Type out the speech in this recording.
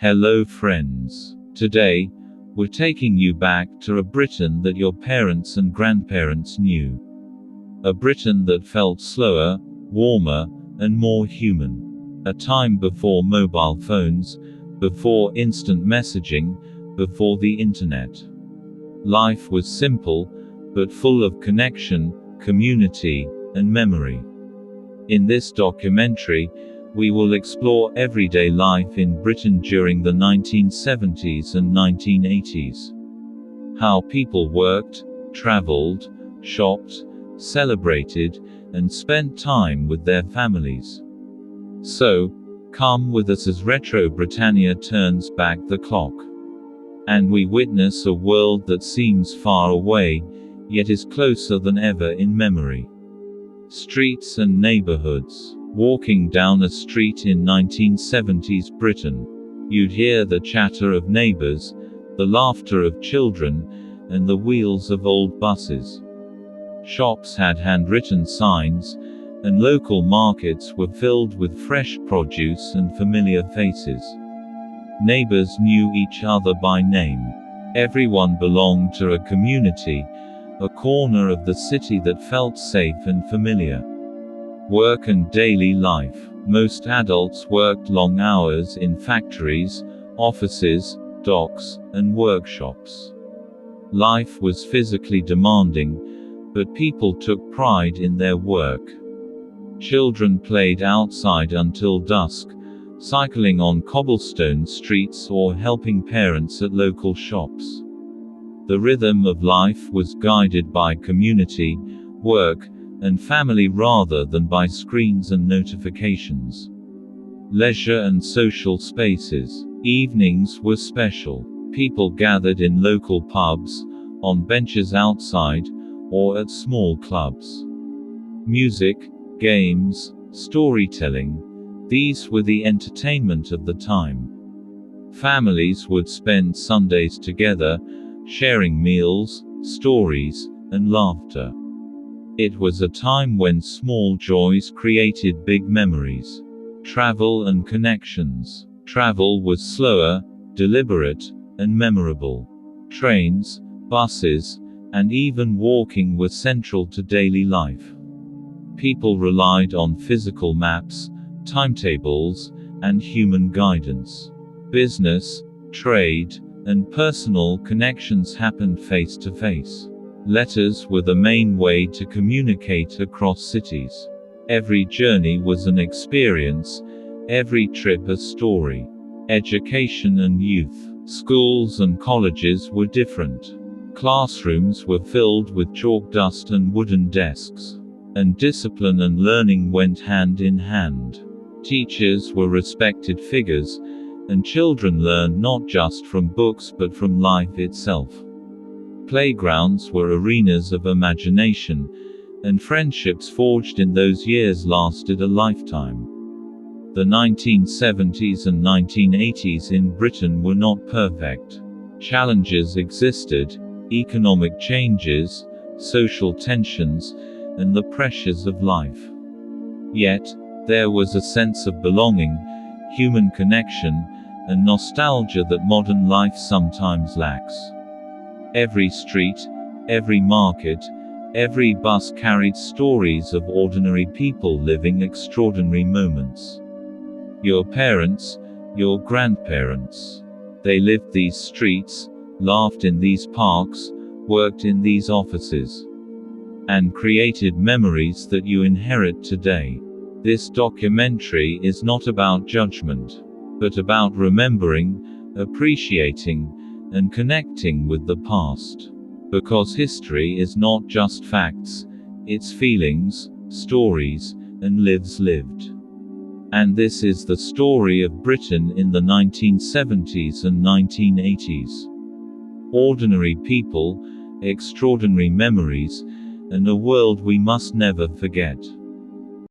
Hello friends. Today, we're taking you back to a Britain that your parents and grandparents knew. A Britain that felt slower, warmer, and more human. A time before mobile phones, before instant messaging, before the internet. Life was simple, but full of connection, community, and memory. In this documentary, we will explore everyday life in Britain during the 1970s and 1980s. How people worked, traveled, shopped, celebrated, and spent time with their families. So, come with us as Retro Britannia turns back the clock. And we witness a world that seems far away, yet is closer than ever in memory. Streets and neighborhoods. Walking down a street in 1970s Britain, you'd hear the chatter of neighbors, the laughter of children, and the wheels of old buses. Shops had handwritten signs, and local markets were filled with fresh produce and familiar faces. Neighbors knew each other by name. Everyone belonged to a community, a corner of the city that felt safe and familiar. Work and daily life. Most adults worked long hours in factories, offices, docks, and workshops. Life was physically demanding, but people took pride in their work. Children played outside until dusk, cycling on cobblestone streets or helping parents at local shops. The rhythm of life was guided by community, work, and family rather than by screens and notifications. Leisure and social spaces. Evenings were special. People gathered in local pubs, on benches outside, or at small clubs. Music, games, storytelling. These were the entertainment of the time. Families would spend Sundays together, sharing meals, stories, and laughter. It was a time when small joys created big memories. Travel and connections. Travel was slower, deliberate, and memorable. Trains, buses, and even walking were central to daily life. People relied on physical maps, timetables, and human guidance. Business, trade, and personal connections happened face to face. Letters were the main way to communicate across cities. Every journey was an experience, every trip a story. Education and youth. Schools and colleges were different. Classrooms were filled with chalk dust and wooden desks. And discipline and learning went hand in hand. Teachers were respected figures, and children learned not just from books but from life itself. Playgrounds were arenas of imagination, and friendships forged in those years lasted a lifetime. The 1970s and 1980s in Britain were not perfect. Challenges existed: economic changes, social tensions, and the pressures of life. Yet, there was a sense of belonging, human connection, and nostalgia that modern life sometimes lacks. Every street, every market, every bus carried stories of ordinary people living extraordinary moments. Your parents, your grandparents. They lived these streets, laughed in these parks, worked in these offices, and created memories that you inherit today. This documentary is not about judgment, but about remembering, appreciating, and connecting with the past. Because history is not just facts, it's feelings, stories, and lives lived. And this is the story of Britain in the 1970s and 1980s. Ordinary people, extraordinary memories, and a world we must never forget.